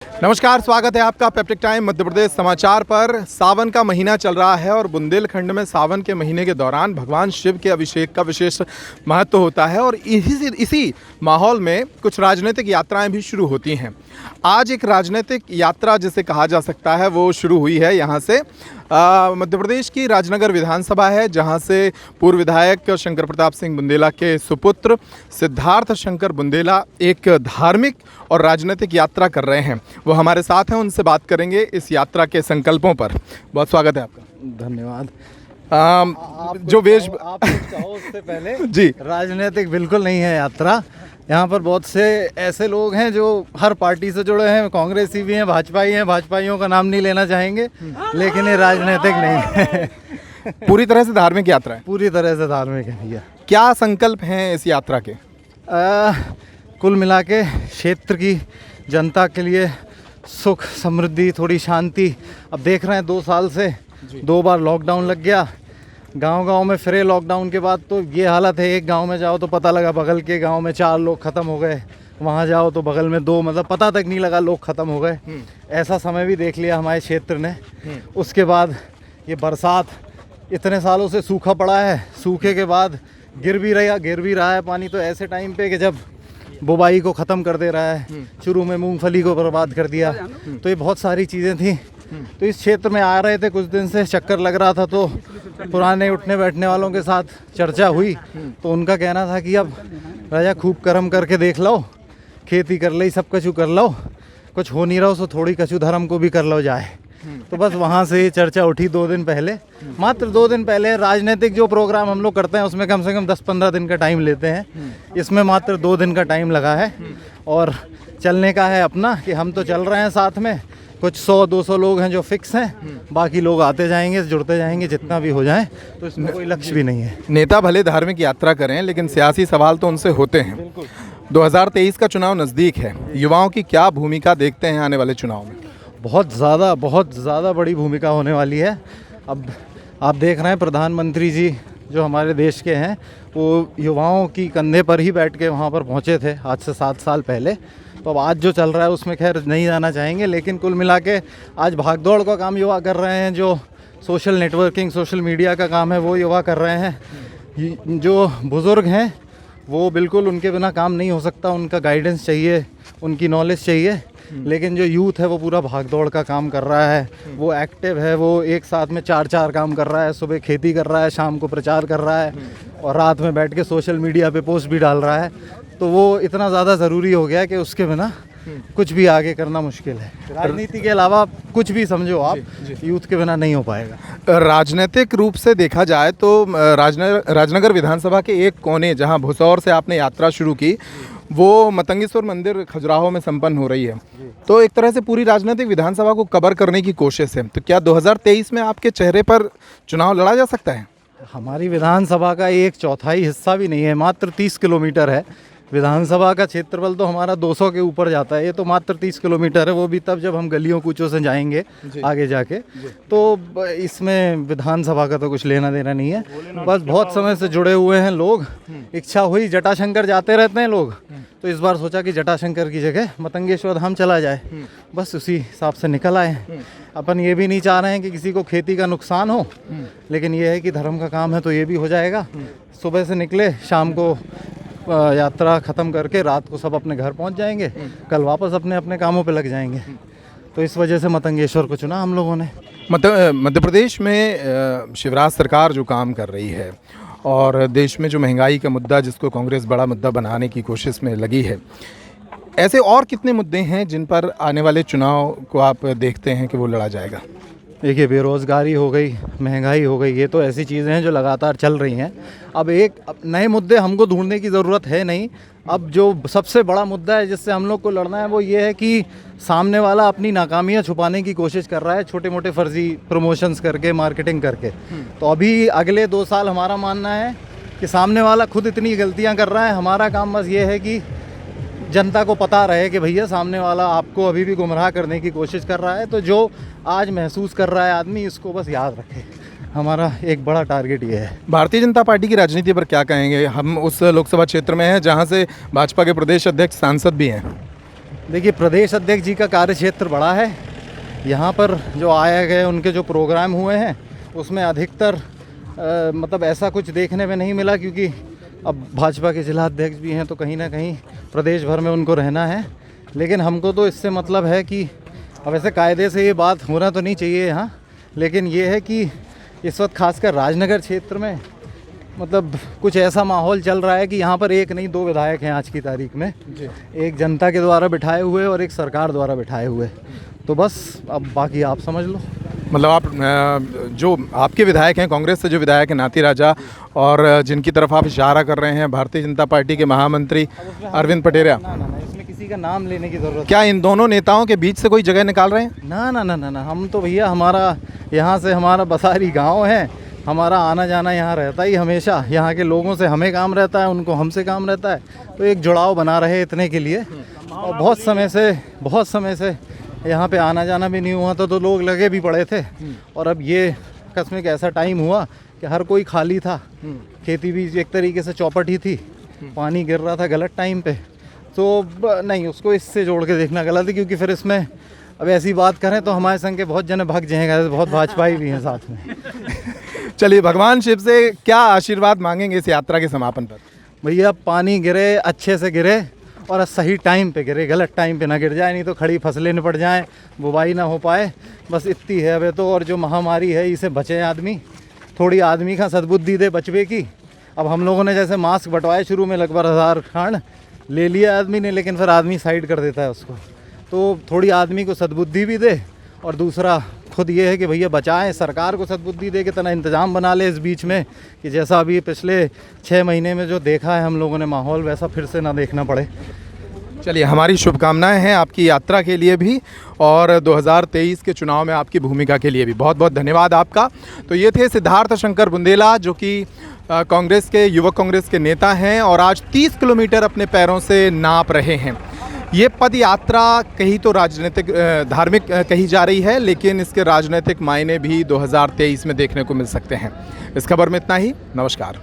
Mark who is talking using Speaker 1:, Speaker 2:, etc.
Speaker 1: नमस्कार, स्वागत है आपका पेप्टिक टाइम मध्य प्रदेश समाचार पर। सावन का महीना चल रहा है और बुंदेलखंड में सावन के महीने के दौरान भगवान शिव के अभिषेक का विशेष महत्व होता है और इसी माहौल में कुछ राजनीतिक यात्राएं भी शुरू होती हैं। आज एक राजनीतिक यात्रा जिसे कहा जा सकता है वो शुरू हुई है। यहाँ से मध्य प्रदेश की राजनगर विधानसभा है, जहाँ से पूर्व विधायक शंकर प्रताप सिंह बुंदेला के सुपुत्र सिद्धार्थ शंकर बुंदेला एक धार्मिक और राजनीतिक यात्रा कर रहे हैं। वो हमारे साथ हैं, उनसे बात करेंगे इस यात्रा के संकल्पों पर। बहुत स्वागत है आपका।
Speaker 2: धन्यवाद।
Speaker 1: जो वेश
Speaker 2: आप कुछ कहो उससे पहले
Speaker 1: जी,
Speaker 2: राजनीतिक बिल्कुल नहीं है यात्रा। यहाँ पर बहुत से ऐसे लोग हैं जो हर पार्टी से जुड़े हैं, कांग्रेसी भी हैं, भाजपाई हैं। भाजपाइयों का नाम नहीं लेना चाहेंगे, लेकिन ये राजनीतिक नहीं है।
Speaker 1: पूरी तरह से धार्मिक यात्रा है।
Speaker 2: पूरी तरह से धार्मिक है भैया।
Speaker 1: क्या संकल्प हैं इस यात्रा के?
Speaker 2: कुल मिला के क्षेत्र की जनता के लिए सुख समृद्धि, थोड़ी शांति। अब देख रहे हैं 2 साल से 2 बार लॉकडाउन लग गया, गांव-गांव में फिरे। लॉकडाउन के बाद तो ये हालत है, एक गांव में जाओ तो पता लगा बगल के गांव में 4 लोग ख़त्म हो गए, वहाँ जाओ तो बगल में 2, मतलब पता तक नहीं लगा लोग ख़त्म हो गए। ऐसा समय भी देख लिया हमारे क्षेत्र ने। उसके बाद ये बरसात, इतने सालों से सूखा पड़ा है, सूखे के बाद गिर भी रहा है पानी। तो ऐसे टाइम पे कि जब बुवाई को ख़त्म कर दे रहा है, शुरू में मूंगफली को बर्बाद कर दिया, तो ये बहुत सारी चीज़ें थी। तो इस क्षेत्र में आ रहे थे, कुछ दिन से चक्कर लग रहा था, तो पुराने उठने बैठने वालों के साथ चर्चा हुई। तो उनका कहना था कि अब राजा खूब कर्म करके देख लो, खेती कर ली, सब कछु कर लो, कुछ हो नहीं रहा सो थोड़ी कछु धर्म को भी कर लो जाए। तो बस वहाँ से ये चर्चा उठी 2 दिन पहले, मात्र 2 दिन पहले। राजनीतिक जो प्रोग्राम हम लोग करते हैं उसमें कम से कम 10-15 दिन का टाइम लेते हैं, इसमें मात्र 2 दिन का टाइम लगा है। और चलने का है अपना कि हम तो चल रहे हैं साथ में, कुछ 100-200 लोग हैं जो फिक्स हैं, बाकी लोग आते जाएंगे, जुड़ते जाएंगे, जितना भी हो जाए। तो इसमें कोई लक्ष्य भी नहीं है।
Speaker 1: नेता भले धार्मिक यात्रा करें, लेकिन सियासी सवाल तो उनसे होते हैं। 2023 का चुनाव नज़दीक है, युवाओं की क्या भूमिका देखते हैं आने वाले चुनाव में?
Speaker 2: बहुत ज़्यादा बड़ी भूमिका होने वाली है। अब आप देख रहे हैं प्रधानमंत्री जी जो हमारे देश के हैं, वो युवाओं की कंधे पर ही बैठ के वहाँ पर पहुँचे थे आज से 7 साल पहले। तो अब आज जो चल रहा है उसमें खैर नहीं जाना चाहेंगे, लेकिन कुल मिला के आज भागदौड़ का काम युवा कर रहे हैं। जो सोशल नेटवर्किंग, सोशल मीडिया का काम है वो युवा कर रहे हैं। जो बुज़ुर्ग हैं वो बिल्कुल, उनके बिना काम नहीं हो सकता, उनका गाइडेंस चाहिए, उनकी नॉलेज चाहिए। लेकिन जो यूथ है वो पूरा भागदौड़ का काम कर रहा है, वो एक्टिव है, वो एक साथ में 4-4 काम कर रहा है। सुबह खेती कर रहा है, शाम को प्रचार कर रहा है और रात में बैठ के सोशल मीडिया पे पोस्ट भी डाल रहा है। तो वो इतना ज़्यादा ज़रूरी हो गया है कि उसके बिना कुछ भी आगे करना मुश्किल है। राजनीति के अलावा कुछ भी समझो आप, यूथ के बिना नहीं हो पाएगा।
Speaker 1: राजनीतिक रूप से देखा जाए तो राजनगर विधानसभा के एक कोने, जहां भुसौर से आपने यात्रा शुरू की, वो मतंगेश्वर मंदिर खजुराहो में संपन्न हो रही है। तो एक तरह से पूरी राजनीतिक विधानसभा को कवर करने की कोशिश है। तो क्या 2023 में आपके चेहरे पर चुनाव लड़ा जा सकता है?
Speaker 2: हमारी विधानसभा का 1/4 हिस्सा भी नहीं है, मात्र 30 किलोमीटर है। विधानसभा का क्षेत्रफल तो हमारा 200 के ऊपर जाता है, ये तो मात्र 30 किलोमीटर है, वो भी तब जब हम गलियों कूचों से जाएंगे आगे जाके। तो इसमें विधानसभा का तो कुछ लेना देना नहीं है। बस बहुत समय से जुड़े हुए हैं लोग, इच्छा हुई, जटाशंकर जाते रहते हैं लोग, तो इस बार सोचा कि जटाशंकर की जगह मतंगेश्वर धाम चला जाए। बस उसी हिसाब से निकल आए। अपन ये भी नहीं चाह रहे हैं कि किसी को खेती का नुकसान हो, लेकिन ये है कि धर्म का काम है तो ये भी हो जाएगा। सुबह से निकले, शाम को यात्रा ख़त्म करके रात को सब अपने घर पहुंच जाएंगे, कल वापस अपने अपने कामों पे लग जाएंगे। तो इस वजह से मतंगेश्वर को चुना हम लोगों ने।
Speaker 1: मध्य प्रदेश में शिवराज सरकार जो काम कर रही है और देश में जो महंगाई का मुद्दा, जिसको कांग्रेस बड़ा मुद्दा बनाने की कोशिश में लगी है, ऐसे और कितने मुद्दे हैं जिन पर आने वाले चुनाव को आप देखते हैं कि वो लड़ा जाएगा?
Speaker 2: देखिए, बेरोज़गारी हो गई, महंगाई हो गई, ये तो ऐसी चीज़ें हैं जो लगातार चल रही हैं। अब नए मुद्दे हमको ढूंढने की ज़रूरत है नहीं। अब जो सबसे बड़ा मुद्दा है जिससे हम लोग को लड़ना है वो ये है कि सामने वाला अपनी नाकामियाँ छुपाने की कोशिश कर रहा है, छोटे मोटे फर्जी प्रमोशंस करके, मार्केटिंग करके। तो अभी अगले 2 साल हमारा मानना है कि सामने वाला खुद इतनी गलतियाँ कर रहा है, हमारा काम बस ये है कि जनता को पता रहे कि भैया सामने वाला आपको अभी भी गुमराह करने की कोशिश कर रहा है। तो जो आज महसूस कर रहा है आदमी, इसको बस याद रखे। हमारा एक बड़ा टारगेट ये है।
Speaker 1: भारतीय जनता पार्टी की राजनीति पर क्या कहेंगे? हम उस लोकसभा क्षेत्र में हैं जहां से भाजपा के प्रदेश अध्यक्ष सांसद भी हैं।
Speaker 2: देखिए, प्रदेश अध्यक्ष जी का कार्य क्षेत्र बड़ा है। यहाँ पर जो आए गए उनके जो प्रोग्राम हुए हैं उसमें अधिकतर मतलब ऐसा कुछ देखने में नहीं मिला, क्योंकि अब भाजपा के जिला अध्यक्ष भी हैं तो कहीं ना कहीं प्रदेश भर में उनको रहना है। लेकिन हमको तो इससे मतलब है कि अब ऐसे कायदे से ये बात होना तो नहीं चाहिए यहाँ, लेकिन ये है कि इस वक्त खासकर राजनगर क्षेत्र में मतलब कुछ ऐसा माहौल चल रहा है कि यहाँ पर एक नहीं 2 विधायक हैं आज की तारीख में जी। एक जनता के द्वारा बिठाए हुए और एक सरकार द्वारा बिठाए हुए। तो बस अब बाकी आप समझ लो।
Speaker 1: मतलब आप जो आपके विधायक हैं, कांग्रेस से जो विधायक हैं नाती राजा, और जिनकी तरफ आप इशारा कर रहे हैं भारतीय जनता पार्टी के महामंत्री अरविंद पटेरिया,
Speaker 2: ना, इसमें किसी का नाम लेने की ज़रूरत
Speaker 1: क्या इन दोनों नेताओं के बीच से कोई जगह निकाल रहे हैं?
Speaker 2: ना, हम तो भैया, हमारा यहाँ से हमारा बसारी गाँव है, हमारा आना जाना यहाँ रहता ही हमेशा। यहाँ के लोगों से हमें काम रहता है, उनको हमसे काम रहता है, तो एक जुड़ाव बना रहे इतने के लिए। और बहुत समय से यहाँ पे आना जाना भी नहीं हुआ था, तो लोग लगे भी पड़े थे। और अब ये आकस्मिक ऐसा टाइम हुआ कि हर कोई खाली था, खेती भी एक तरीके से चौपट ही थी, पानी गिर रहा था गलत टाइम पे, तो नहीं, उसको इससे जोड़ के देखना गलत है, क्योंकि फिर इसमें अब ऐसी बात करें तो हमारे संग के बहुत जने भाग जाएंगे, बहुत भाजपाई भी हैं साथ में।
Speaker 1: चलिए, भगवान शिव से क्या आशीर्वाद मांगेंगे इस यात्रा के समापन पर?
Speaker 2: भैया, पानी गिरे, अच्छे से गिरे और सही टाइम पे गिरे, गलत टाइम पे ना गिर जाए, नहीं तो खड़ी फसलें निपट जाएं, बुवाई ना हो पाए, बस इतनी है अबे तो। और जो महामारी है इसे बचे आदमी, थोड़ी आदमी का सद्बुद्धि दे बचवे की। अब हम लोगों ने जैसे मास्क बंटवाए शुरू में लगभग 1000 खान ले लिया आदमी ने, लेकिन फिर आदमी साइड कर देता है उसको। तो थोड़ी आदमी को सद्बुद्धि भी दे, और दूसरा खुद ये है कि भैया बचाएं, सरकार को सद्बुद्धि दे के तना इंतज़ाम बना ले इस बीच में, कि जैसा अभी पिछले 6 महीने में जो देखा है हम लोगों ने माहौल, वैसा फिर से ना देखना पड़े।
Speaker 1: चलिए, हमारी शुभकामनाएं हैं आपकी यात्रा के लिए भी, और 2023 के चुनाव में आपकी भूमिका के लिए भी बहुत बहुत धन्यवाद आपका। तो ये थे सिद्धार्थ शंकर बुंदेला, जो कि कांग्रेस के, युवक कांग्रेस के नेता हैं, और आज 30 किलोमीटर अपने पैरों से नाप रहे हैं। ये पद यात्रा कहीं तो राजनीतिक धार्मिक कही जा रही है, लेकिन इसके राजनीतिक मायने भी 2023 में देखने को मिल सकते हैं। इस खबर में इतना ही। नमस्कार।